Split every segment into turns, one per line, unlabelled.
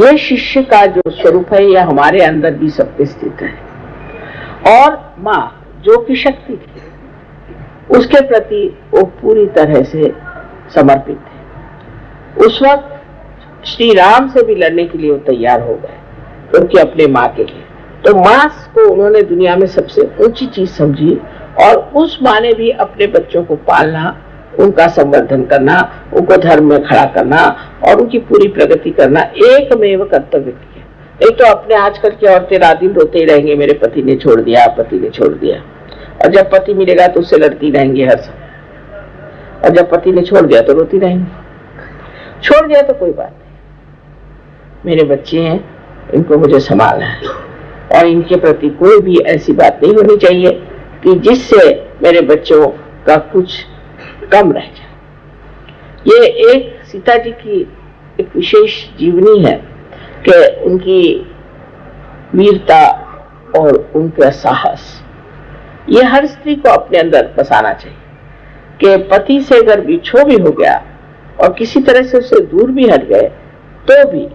यह शिष्य का जो स्वरूप है यह हमारे अंदर भी सबके स्थित है। और माँ जो कि शक्ति थी, उसके प्रति वो पूरी तरह से समर्पित थे। उस वक्त श्री राम से भी लड़ने के लिए वो तैयार हो गए, क्योंकि अपने माँ के लिए। तो माँ को उन्होंने दुनिया में सबसे ऊंची चीज समझी, और उस माँ ने भी अपने बच्चों को पालना, उनका संवर्धन करना, उनको धर्म में खड़ा करना और उनकी पूरी प्रगति करना एकमेव कर्तव्य किया। नहीं तो अपने आजकल की औरतें रात दिन रोते ही रहेंगे, मेरे पति ने छोड़ दिया, पति ने छोड़ दिया, और जब पति मिलेगा तो उससे लड़ती रहेंगी हर समय, और जब पति ने छोड़ दिया तो रोती रहेंगी। छोड़ दिया तो कोई बात नहीं, मेरे बच्चे हैं, इनको मुझे संभालना है, और इनके प्रति कोई भी ऐसी बात नहीं होनी चाहिए कि जिससे मेरे बच्चों का कुछ कम रह जाए। ये एक सीता जी की एक विशेष जीवनी है कि उनकी वीरता और उनका साहस, ये हर स्त्री को अपने अंदर बसाना चाहिए कि पति से अगर बिछो भी हो गया और किसी तरह से उससे दूर भी हट गए, तो भी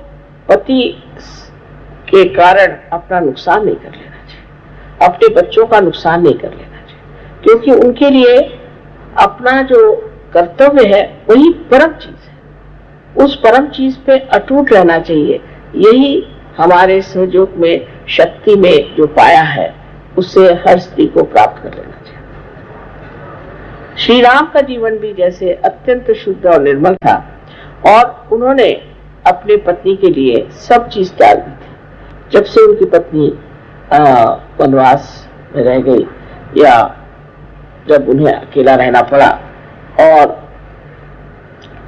पति के कारण अपना नुकसान नहीं कर लेना चाहिए, अपने बच्चों का नुकसान नहीं कर लेना चाहिए, क्योंकि उनके लिए अपना जो कर्तव्य है वही परम चीज है। उस परम चीज पे अटूट रहना चाहिए। यही हमारे सहयोग में, शक्ति में जो पाया है, उससे हर स्त्री को प्राप्त कर लेना चाहिए। श्री राम का जीवन भी जैसे अत्यंत शुद्ध और निर्मल था, और उन्होंने अपने पत्नी के लिए सब चीज त्याग दी थी। जब से उनकी पत्नी वनवास में रह गई, या जब उन्हें अकेला रहना पड़ा, और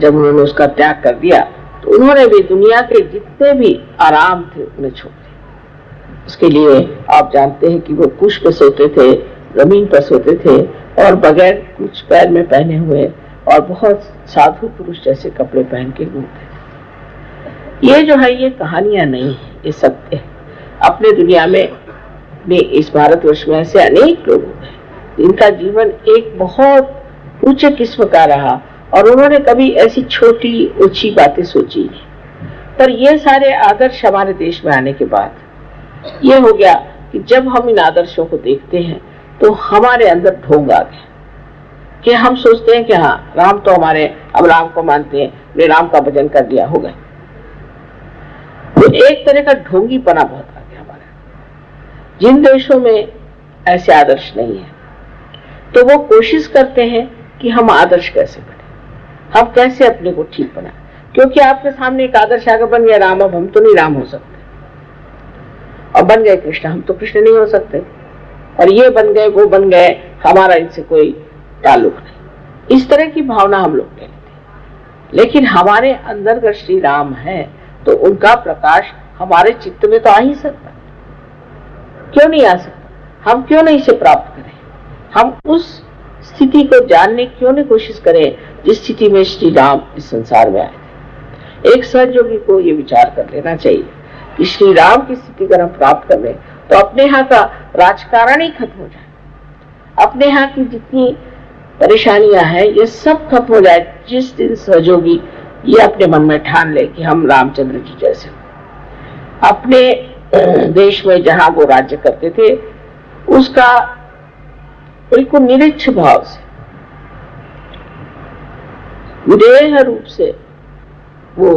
जब उन्होंने उसका त्याग कर दिया, तो उन्होंने भी दुनिया के जितने भी आराम थे उन्हें छोड़ दिया। उसके लिए आप जानते हैं कि वो कुश पे सोते थे, जमीन पर सोते थे, और बगैर कुछ पैर में पहने हुए, और बहुत साधु पुरुष जैसे कपड़े पहन के घूमते थे। ये जो है ये कहानियां नहीं है, ये सत्य है। अपने दुनिया में इस भारतवर्ष में ऐसे अनेक लोग हैं जिनका जीवन एक बहुत ऊंचे किस्म का रहा, और उन्होंने कभी ऐसी छोटी ऊंची बातें सोची नहीं। पर ये सारे आदर्श हमारे देश में आने के बाद ये हो गया कि जब हम इन आदर्शों को देखते हैं तो हमारे अंदर ढोंग आ गया कि हम सोचते हैं कि हाँ, राम तो हमारे, अब राम को मानते हैं, वे राम का भजन कर लिया, हो गए। तो एक तरह का ढोंगीपना बहुत आ गया हमारे। जिन देशों में ऐसे आदर्श नहीं है, तो वो कोशिश करते हैं कि हम आदर्श कैसे बने, हम कैसे अपने को ठीक बनाए, क्योंकि आपके सामने एक आदर्श आगे बन गया राम, अब हम तो नहीं राम हो सकते, और बन गए कृष्ण, हम तो कृष्ण नहीं हो सकते, और ये बन गए, वो बन गए, हमारा इनसे कोई ताल्लुक नहीं। इस तरह की भावना हम लोग ले लेते हैं। लेकिन हमारे अंदर अगर श्री राम है तो उनका प्रकाश हमारे चित्त में तो आ ही सकता, क्यों नहीं आ सकता? हम क्यों नहीं इसे प्राप्त करें? हम उस स्थिति को जानने क्यों नहीं कोशिश करें जिस स्थिति में श्री राम इस संसार में आए। एक सहयोगी को ये विचार कर लेना चाहिए कि श्री राम की स्थिति अगर हम प्राप्त कर लें तो अपने यहाँ का राजकारण ही खत्म हो जाए, अपने यहाँ की जितनी परेशानियां हैं ये सब खत्म हो जाए जिस दिन सहयोगी ये अपने मन में ठान ले कि हम रामचंद्र जी जैसे। अपने देश में जहां वो राज्य करते थे उसका बिल्कुल निरीक्ष भाव से, विदेह रूप से वो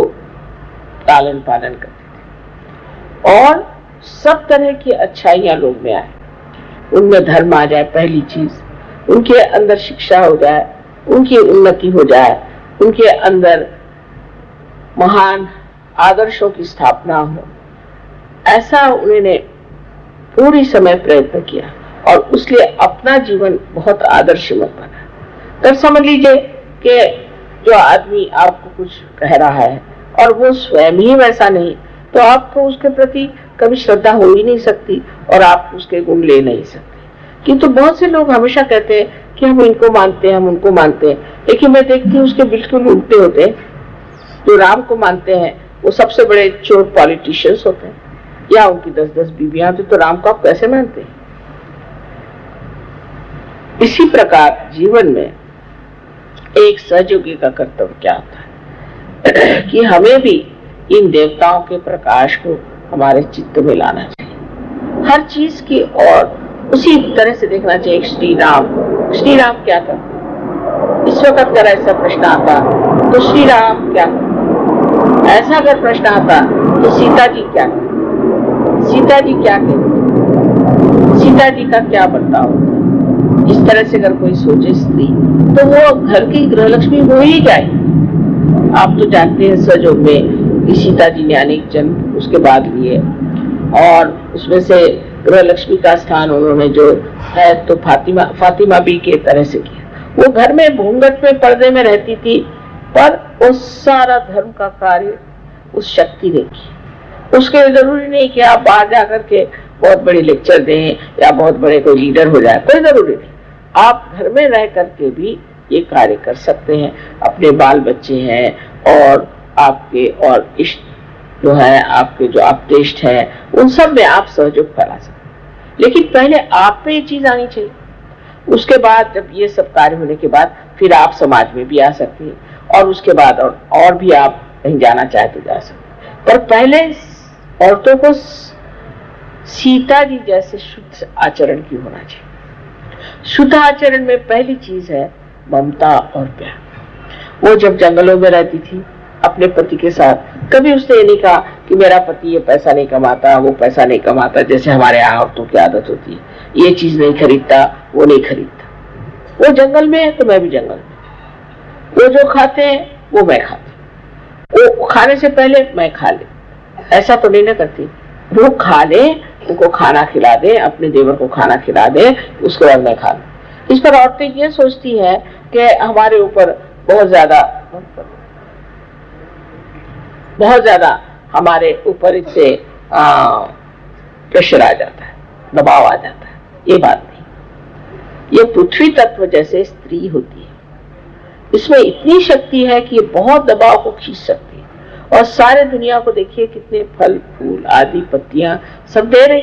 पालन करते थे, और सब तरह की अच्छाइयां लोग में आए, उनमें धर्म आ जाए, पहली चीज उनके अंदर शिक्षा हो जाए, उनकी उन्नति हो जाए, उनके अंदर महान आदर्शों की स्थापना हो, ऐसा उन्होंने पूरी समय प्रयत्न किया, और उसलिए अपना जीवन बहुत आदर्शमय बना। तो समझ लीजिए कि जो आदमी आपको कुछ कह रहा है और वो स्वयं ही वैसा नहीं, तो आपको उसके प्रति कभी श्रद्धा हो ही नहीं सकती, और आप उसके गुण ले नहीं सकते। किंतु बहुत से लोग हमेशा कहते हैं कि हम इनको मानते हैं, हम उनको मानते हैं, लेकिन मैं देखती हूँ उसके बिल्कुल उल्टे होते हैं। जो राम को मानते हैं वो सबसे बड़े चोर पॉलिटिशियंस होते हैं, या उनकी 10-10 बीवियां होती, तो राम को आप कैसे मानते हैं? इसी प्रकार जीवन में एक सहयोगी का कर्तव्य क्या होता है कि हमें भी इन देवताओं के प्रकाश को हमारे चित्त में लाना चाहिए। हर चीज की और उसी तरह से देखना चाहिए। श्री राम क्या करते? इस वक्त अगर ऐसा प्रश्न आता तो श्री राम क्या करते? ऐसा अगर प्रश्न आता तो सीता जी क्या करते? सीता जी क्या कहते? सीता जी का क्या बर्ताव होता? इस तरह से अगर कोई सोचे स्त्री तो वो घर की गृहलक्ष्मी हो ही जाए। आप तो जानते हैं सजोग में कि सीता जी ने अनेक जन्म उसके बाद लिए और उसमें से गृहलक्ष्मी का स्थान उन्होंने जो है तो फातिमा भी के तरह से किया। वो घर में घूंघट में पर्दे में रहती थी, पर वो सारा धर्म का कार्य उस शक्ति ने किया। उसके जरूरी नहीं कि आप बाहर जाकर के बहुत बड़े लेक्चर दें या बहुत बड़े कोई लीडर हो जाए, कोई जरूरी नहीं। आप घर में रह करके भी ये कार्य कर सकते हैं। अपने बाल बच्चे हैं और आपके और इष्ट जो है, आपके जो आप्तेष्ट हैं, उन सब में आप सहयोग फैला सकते हैं। लेकिन पहले आप पे ये चीज आनी चाहिए। उसके बाद जब ये सब कार्य होने के बाद फिर आप समाज में भी आ सकते हैं और उसके बाद और भी आप कहीं जाना चाहे तो जा सकते हैं। पर पहले औरतों को सीता जी जैसे शुद्ध आचरण की होना चाहिए। शुद्ध आचरण में पहली चीज है ममता और प्यार। वो जब जंगलों में रहती थी अपने पति के साथ, कभी उसने ये नहीं कहा कि मेरा पति ये पैसा नहीं कमाता, वो पैसा नहीं कमाता, जैसे हमारे यहाँ औरतों की आदत होती है, ये चीज नहीं खरीदता, वो नहीं खरीदता। वो जंगल में है तो मैं भी जंगल में, वो जो खाते हैं वो मैं खाती, वो खाने से पहले मैं खा ले, ऐसा तो नहीं ना करती। वो खा ले, उनको खाना खिला दे, अपने देवर को खाना खिला दे, उसके बाद मैं खा लूं। इस पर औरतें ये सोचती हैं कि हमारे ऊपर बहुत ज्यादा हमारे ऊपर इससे प्रेशर आ जाता है, दबाव आ जाता है। ये बात नहीं। ये पृथ्वी तत्व जैसे स्त्री होती है, इसमें इतनी शक्ति है कि ये बहुत दबाव को खींच सकती है। और सारे दुनिया को देखिए कितने फल फूल आदि पत्तियां सब दे रहे।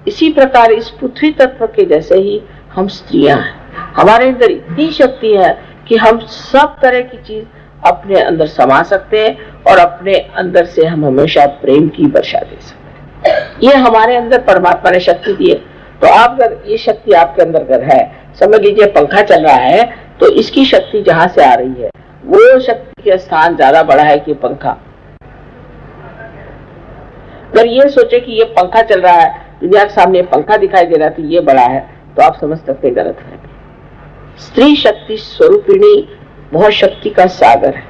इसी प्रकार इस पृथ्वी तत्व के जैसे ही हम स्त्रियां हैं। हमारे अंदर इतनी शक्ति है कि हम सब तरह की चीज अपने अंदर समा सकते हैं और अपने अंदर से हम हमेशा प्रेम की वर्षा दे सकते हैं। ये हमारे अंदर परमात्मा ने शक्ति दी है। तो आप अगर ये शक्ति आपके अंदर अगर है, समझ लीजिए पंखा चल रहा है तो इसकी शक्ति जहां से आ रही है वो शक्ति का स्थान ज्यादा बड़ा है कि पंखा। अगर ये सोचे कि ये पंखा चल रहा है, दुनिया के सामने पंखा दिखाई दे रहा है तो ये बड़ा है, तो आप समझ सकते गलत है। स्त्री शक्ति स्वरूपिणी बहुत शक्ति का सागर है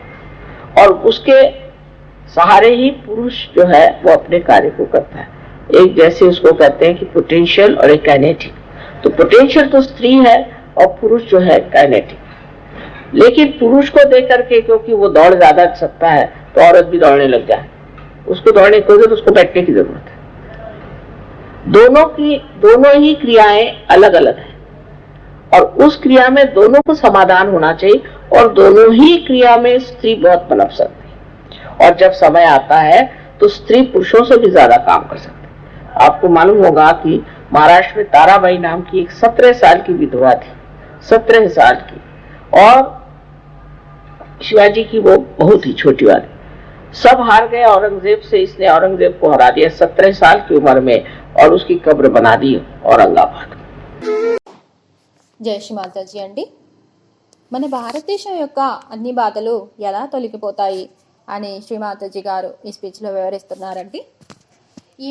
और उसके सहारे ही पुरुष जो है वो अपने कार्य को करता है। एक जैसे उसको कहते हैं कि पोटेंशियल और एक काइनेटिक। तो पोटेंशियल तो स्त्री है और पुरुष जो है काइनेटिक। लेकिन पुरुष को देख करके क्योंकि वो दौड़ ज्यादा सकता है तो औरत भी दौड़ने लग जाए। उसको दौड़ने की जरूरत, उसको बैठने की जरूरत है। दोनों ही क्रियाएं अलग अलग है और उस क्रिया में दोनों को समाधान होना चाहिए और दोनों ही क्रिया में स्त्री बहुत पनप सकती है। और जब समय आता है तो स्त्री पुरुषों से भी ज्यादा काम कर सकती है। आपको मालूम होगा कि महाराष्ट्र में ताराबाई नाम की एक 17 साल की विधवा थी, 17 साल की, और शिवाजी की वो बहुत ही छोटी वाली। सब हार गए औरंगजेब से, इसने औरंगजेब को हरा दिया 17 साल की उम्र में और उसकी कब्र बना दी औरंगाबाद।
జై శ్రీ మాతాజీ అండి. మన భారతదేశం యొక్క అన్ని బాధలు ఎలా తొలగిపోతాయి అని శ్రీ మాతాజీ గారు ఈ స్పీచ్లో వివరిస్తున్నారండి.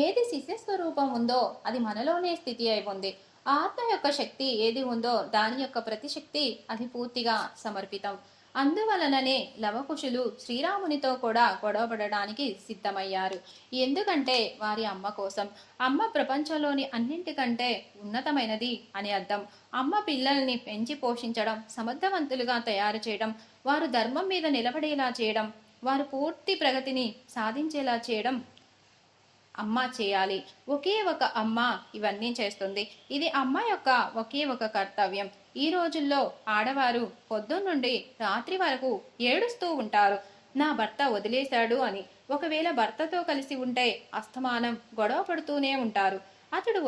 ఏది శిష్య స్వరూపం ఉందో అది మనలోనే స్థితి అయి ఉంది. ఆత్మ యొక్క శక్తి ఏది ఉందో దాని యొక్క ప్రతిశక్తి అది పూర్తిగా సమర్పితం. అందువలననే లవకుశులు శ్రీరామునితో కూడా గొడవపడడానికి సిద్ధమయ్యారు. ఎందుకంటే వారి అమ్మ కోసం. అమ్మ ప్రపంచంలోని అన్నింటికంటే ఉన్నతమైనది అని అర్థం. అమ్మ పిల్లల్ని పెంచి పోషించడం, సమర్థవంతులుగా తయారు చేయడం, వారు ధర్మం మీద నిలబడేలా చేయడం, వారు పూర్తి ప్రగతిని సాధించేలా చేయడం అమ్మ చేయాలి. ఒకే ఒక అమ్మ ఇవన్నీ చేస్తుంది. ఇది అమ్మ యొక్క ఒకే ఒక కర్తవ్యం. ఈ రోజుల్లో ఆడవారు పొద్దున్నుండి రాత్రి వరకు ఏడుస్తూ ఉంటారు, నా భర్త వదిలేశాడు అని. ఒకవేళ భర్తతో కలిసి ఉంటే అస్తమానం గొడవ పడుతూనే ఉంటారు. అతడు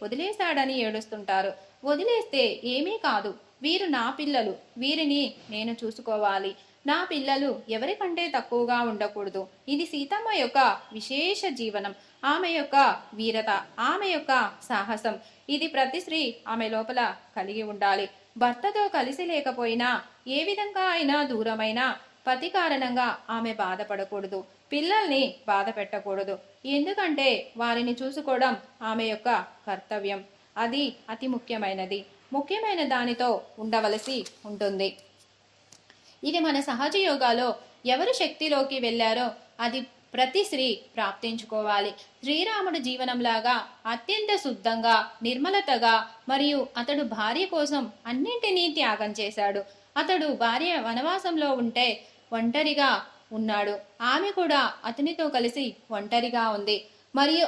వదిలేశాడని ఏడుస్తుంటారు. వదిలేస్తే ఏమీ కాదు, వీరు నా పిల్లలు, వీరిని నేను చూసుకోవాలి, నా పిల్లలు ఎవరికంటే తక్కువగా ఉండకూడదు. ఇది సీతమ్మ యొక్క విశేష జీవనం, ఆమె యొక్క వీరత, ఆమె యొక్క సాహసం. ఇది ప్రతి స్త్రీ ఆమె లోపల కలిగి ఉండాలి. భర్తతో కలిసి లేకపోయినా, ఏ విధంగా అయినా దూరమైనా పతి కారణంగా ఆమె బాధపడకూడదు, పిల్లల్ని బాధ పెట్టకూడదు. ఎందుకంటే వారిని చూసుకోవడం ఆమె యొక్క కర్తవ్యం. అది అతి ముఖ్యమైనది. ముఖ్యమైన దానితో ఉండవలసి ఉంటుంది. ఇది మన సహజ యోగాలో ఎవరు శక్తిలోకి వెళ్ళారో అది ప్రతి స్త్రీ ప్రాప్తించుకోవాలి. శ్రీరాముడు జీవనంలాగా అత్యంత శుద్ధంగా, నిర్మలతగా, మరియు అతడు భార్య కోసం అన్నింటినీ త్యాగం చేశాడు. అతడు భార్య వనవాసంలో ఉంటే ఒంటరిగా ఉన్నాడు, ఆమె కూడా అతనితో కలిసి ఒంటరిగా ఉంది. మరియు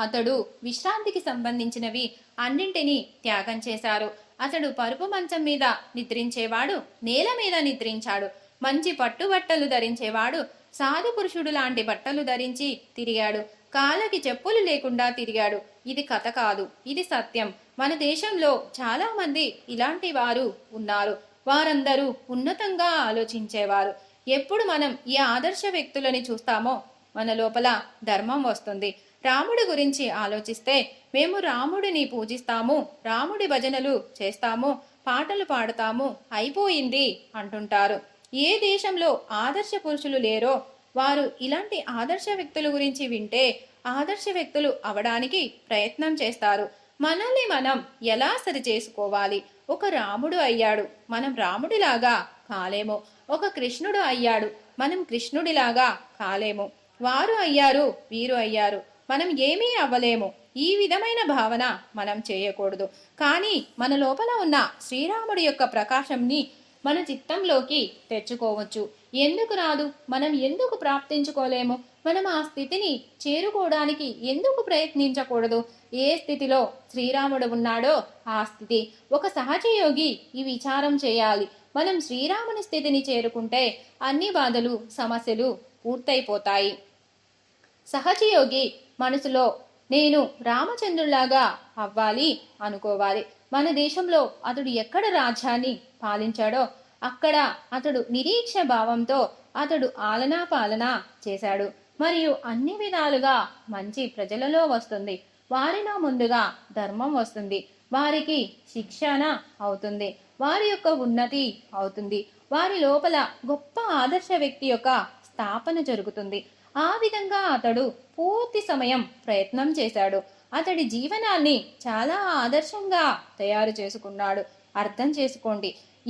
అతడు విశ్రాంతికి సంబంధించినవి అన్నింటినీ త్యాగం చేశారు. అతడు పరుపు మంచం మీద నిద్రించేవాడు, నేల మీద నిద్రించాడు. మంచి పట్టుబట్టలు ధరించేవాడు, సాధు పురుషుడు లాంటి బట్టలు ధరించి తిరిగాడు. కాళ్ళకి చెప్పులు లేకుండా తిరిగాడు. ఇది కథ కాదు, ఇది సత్యం. మన దేశంలో చాలా మంది ఇలాంటి వారు ఉన్నారు. వారందరూ ఉన్నతంగా ఆలోచించేవారు. ఎప్పుడు మనం ఈ ఆదర్శ వ్యక్తులని చూస్తామో మన లోపల ధర్మం వస్తుంది. రాముడి గురించి ఆలోచిస్తే మేము రాముడిని పూజిస్తాము, రాముడి భజనలు చేస్తాము, పాటలు పాడతాము, అయిపోయింది అంటుంటారు. ఏ దేశంలో ఆదర్శ పురుషులు లేరో వారు ఇలాంటి ఆదర్శ వ్యక్తుల గురించి వింటే ఆదర్శ వ్యక్తులు అవడానికి ప్రయత్నం చేస్తారు. మనల్ని మనం ఎలా సరి చేసుకోవాలి? ఒక రాముడు అయ్యాడు, మనం రాముడిలాగా కాలేము. ఒక కృష్ణుడు అయ్యాడు, మనం కృష్ణుడిలాగా కాలేము. వారు అయ్యారు, వీరు అయ్యారు, మనం ఏమీ అవ్వలేము. ఈ విధమైన భావన మనం చేయకూడదు. కానీ మన లోపల ఉన్న శ్రీరాముడి యొక్క ప్రకాశంని మన చిత్తంలోకి తెచ్చుకోవచ్చు. ఎందుకు రాదు? మనం ఎందుకు ప్రాప్తించుకోలేము? మనం ఆ స్థితిని చేరుకోవడానికి ఎందుకు ప్రయత్నించకూడదు? ఏ స్థితిలో శ్రీరాముడు ఉన్నాడో ఆ స్థితి. ఒక సహజ యోగి ఈ విచారం చేయాలి. మనం శ్రీరాముని స్థితిని చేరుకుంటే అన్ని బాధలు, సమస్యలు పూర్తయిపోతాయి. సహజయోగి మనసులో నేను రామచంద్రులాగా అవ్వాలి అనుకోవాలి. మన దేశంలో అతడు ఎక్కడ రాజ్యాన్ని పాలించాడో అక్కడ అతడు నిరీక్ష భావంతో అతడు ఆలనా పాలన చేశాడు. మరియు అన్ని విధాలుగా మంచి ప్రజలలో వస్తుంది. వారిలో ముందుగా ధర్మం వస్తుంది, వారికి శిక్షణ అవుతుంది, వారి యొక్క ఉన్నతి అవుతుంది, వారి లోపల గొప్ప ఆదర్శ వ్యక్తి యొక్క స్థాపన జరుగుతుంది. ఆ విధంగా అతడు పూర్తి సమయం ప్రయత్నం చేశాడు. అతడి జీవనాన్ని చాలా ఆదర్శంగా తయారు చేసుకున్నాడు. అర్థం చేసుకోండి,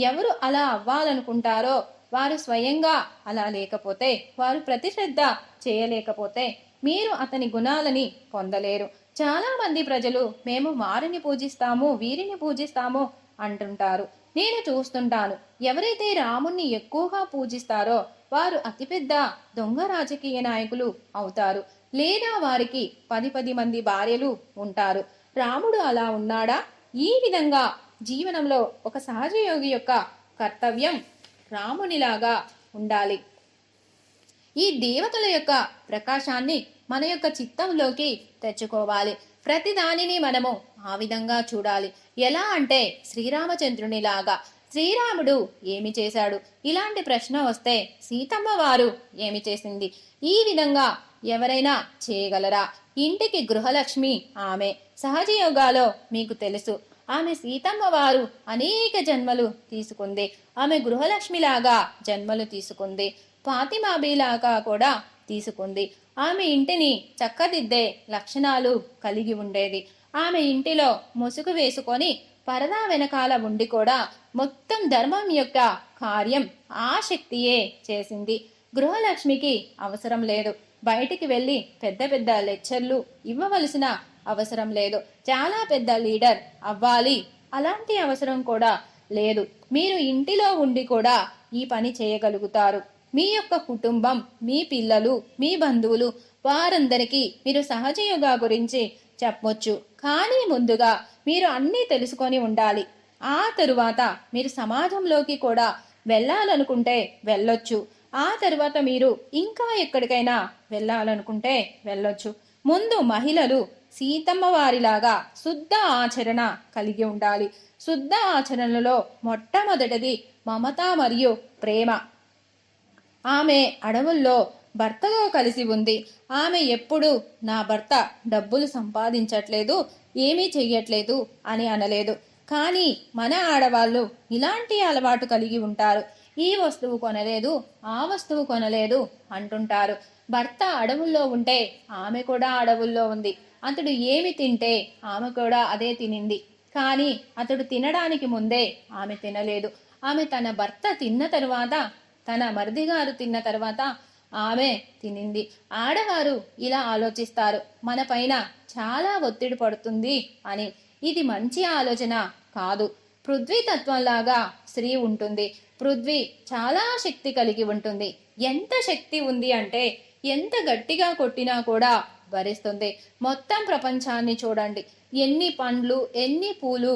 ఎవరు అలా అవ్వాలనుకుంటారో వారు స్వయంగా అలా లేకపోతే, వారు ప్రతిశ్రద్ధ చేయలేకపోతే మీరు అతని గుణాలని పొందలేరు. చాలా మంది ప్రజలు మేము వారిని పూజిస్తాము, వీరిని పూజిస్తాము అంటుంటారు. నేను చూస్తుంటాను, ఎవరైతే రాముణ్ణి ఎక్కువగా పూజిస్తారో వారు అతిపెద్ద దొంగ రాజకీయ నాయకులు అవుతారు, లేదా వారికి 10 మంది భార్యలు ఉంటారు. రాముడు అలా ఉన్నాడా? ఈ విధంగా జీవనంలో ఒక సహజ యోగి యొక్క కర్తవ్యం రామునిలాగా ఉండాలి. ఈ దేవతల యొక్క ప్రకాశాన్ని మన యొక్క చిత్తంలోకి తెచ్చుకోవాలి. ప్రతి దానిని మనము ఆ విధంగా చూడాలి. ఎలా అంటే శ్రీరామచంద్రునిలాగా. శ్రీరాముడు ఏమి చేశాడు? ఇలాంటి ప్రశ్న వస్తే సీతమ్మ వారు ఏమి చేసింది? ఈ విధంగా ఎవరైనా చేయగలరా? ఇంటికి గృహలక్ష్మి ఆమె. సహజ యోగాలో మీకు తెలుసు, ఆమె సీతమ్మ వారు అనేక జన్మలు తీసుకుంది. ఆమె గృహలక్ష్మిలాగా జన్మలు తీసుకుంది, ఫాతిమాబీలాగా కూడా తీసుకుంది. ఆమె ఇంటిని చక్కదిద్దే లక్షణాలు కలిగి ఉండేది. ఆమె ఇంటిలో ముసుగు వేసుకొని పరదా వెనకాల ఉండి కూడా మొత్తం ధర్మం యొక్క కార్యం ఆ శక్తియే చేసింది. గృహలక్ష్మికి అవసరం లేదు, బయటికి వెళ్ళి పెద్ద పెద్ద లెక్చర్లు ఇవ్వవలసిన అవసరం లేదు, చాలా పెద్ద లీడర్ అవ్వాలి అలాంటి అవసరం కూడా లేదు. మీరు ఇంటిలో ఉండి కూడా ఈ పని చేయగలుగుతారు. మీ యొక్క కుటుంబం, మీ పిల్లలు, మీ బంధువులు వారందరికీ మీరు సహజ యోగా గురించి చెప్పొచ్చు. కానీ ముందుగా మీరు అన్నీ తెలుసుకొని ఉండాలి. ఆ తరువాత మీరు సమాజంలోకి కూడా వెళ్ళాలనుకుంటే వెళ్ళొచ్చు. ఆ తరువాత మీరు ఇంకా ఎక్కడికైనా వెళ్ళాలనుకుంటే వెళ్ళొచ్చు. ముందు మహిళలు సీతమ్మ వారిలాగా శుద్ధ ఆచరణ కలిగి ఉండాలి. శుద్ధ ఆచరణలో మొట్టమొదటిది మమత మరియు ప్రేమ. ఆమె అడవుల్లో భర్తతో కలిసి ఉంది. ఆమె ఎప్పుడు నా భర్త డబ్బులు సంపాదించట్లేదు, ఏమీ చెయ్యట్లేదు అని అనలేదు. కానీ మన ఆడవాళ్ళు ఇలాంటి అలవాటు కలిగి ఉంటారు. ఈ వస్తువు కొనలేదు, ఆ వస్తువు కొనలేదు అంటుంటారు. భర్త అడవుల్లో ఉంటే ఆమె కూడా అడవుల్లో ఉంది. అతడు ఏమి తింటే ఆమె కూడా అదే తినింది. కానీ అతడు తినడానికి ముందే ఆమె తినలేదు. ఆమె తన భర్త తిన్న తరువాత, తన మరిదిగారు తిన్న తర్వాత ఆమె తినింది. ఆడవారు ఇలా ఆలోచిస్తారు, మన పైన చాలా ఒత్తిడి పడుతుంది అని. ఇది మంచి ఆలోచన కాదు. పృథ్వీ తత్వంలాగా స్త్రీ ఉంటుంది. పృథ్వీ చాలా శక్తి కలిగి ఉంటుంది. ఎంత శక్తి ఉంది అంటే ఎంత గట్టిగా కొట్టినా కూడా భరిస్తుంది. మొత్తం ప్రపంచాన్ని చూడండి, ఎన్ని పండ్లు, ఎన్ని పూలు,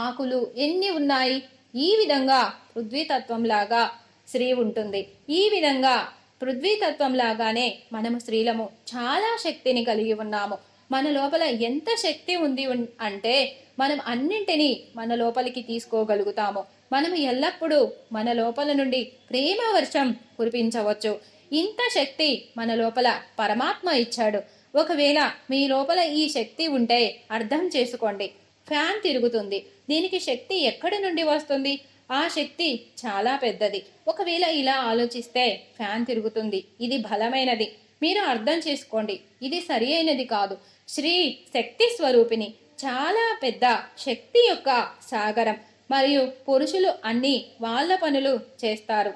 ఆకులు ఎన్ని ఉన్నాయి. ఈ విధంగా పృథ్వీతత్వం లాగా స్త్రీ ఉంటుంది. ఈ విధంగా పృథ్వీతత్వం లాగానే మనము స్త్రీలము చాలా శక్తిని కలిగి ఉన్నాము. మన లోపల ఎంత శక్తి ఉంది అంటే మనం అన్నింటినీ మన లోపలికి తీసుకోగలుగుతాము. మనం ఎల్లప్పుడూ మన లోపల నుండి ప్రేమ వర్షం కురిపించవచ్చు. ఇంత శక్తి మన లోపల పరమాత్మ ఇచ్చాడు. ఒకవేళ మీ లోపల ఈ శక్తి ఉంటే అర్థం చేసుకోండి, ఫ్యాన్ తిరుగుతుంది. దీనికి శక్తి ఎక్కడి నుండి వస్తుంది? ఆ శక్తి చాలా పెద్దది. ఒకవేళ ఇలా ఆలోచిస్తే ఫ్యాన్ తిరుగుతుంది, ఇది బలమైనది. మీరు అర్థం చేసుకోండి, ఇది సరి అయినది కాదు. శ్రీ శక్తి స్వరూపిణి, చాలా పెద్ద శక్తి యొక్క సాగరం. మరియు పురుషులు అన్ని వాళ్ళ పనులు చేస్తారు.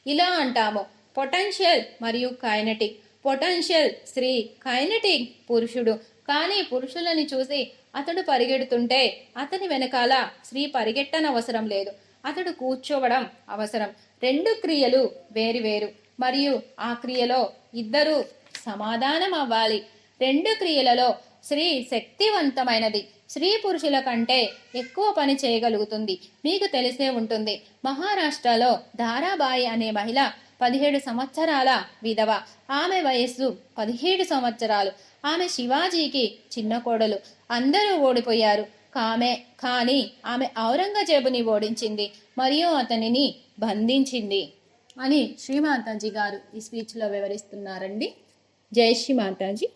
ఇలా అంటాము పొటెన్షియల్ మరియు కైనటిక్. పొటెన్షియల్ స్త్రీ, కైనటిక్ పురుషుడు. కానీ పురుషులని చూసి అతడు పరిగెడుతుంటే అతని వెనకాల స్త్రీ పరిగెట్టనవసరం లేదు, అతడు కూర్చోవడం అవసరం. రెండు క్రియలు వేరువేరు, మరియు ఆ క్రియలో ఇద్దరు సమాధానం అవ్వాలి. రెండు క్రియలలో స్త్రీ శక్తివంతమైనది. స్త్రీ పురుషుల కంటే ఎక్కువ పని చేయగలుగుతుంది. మీకు తెలిసే ఉంటుంది, మహారాష్ట్రలో దారాబాయి అనే మహిళ 17 సంవత్సరాల విధవ. ఆమె వయస్సు 17 సంవత్సరాలు. ఆమె శివాజీకి చిన్న కోడలు. అందరూ ఓడిపోయారు. కానీ ఆమె ఔరంగజేబుని ఓడించింది మరియు అతనిని బంధించింది అని శ్రీమాతాజీ గారు ఈ స్పీచ్లో వివరిస్తున్నారండి. జై శ్రీ మాతాజీ.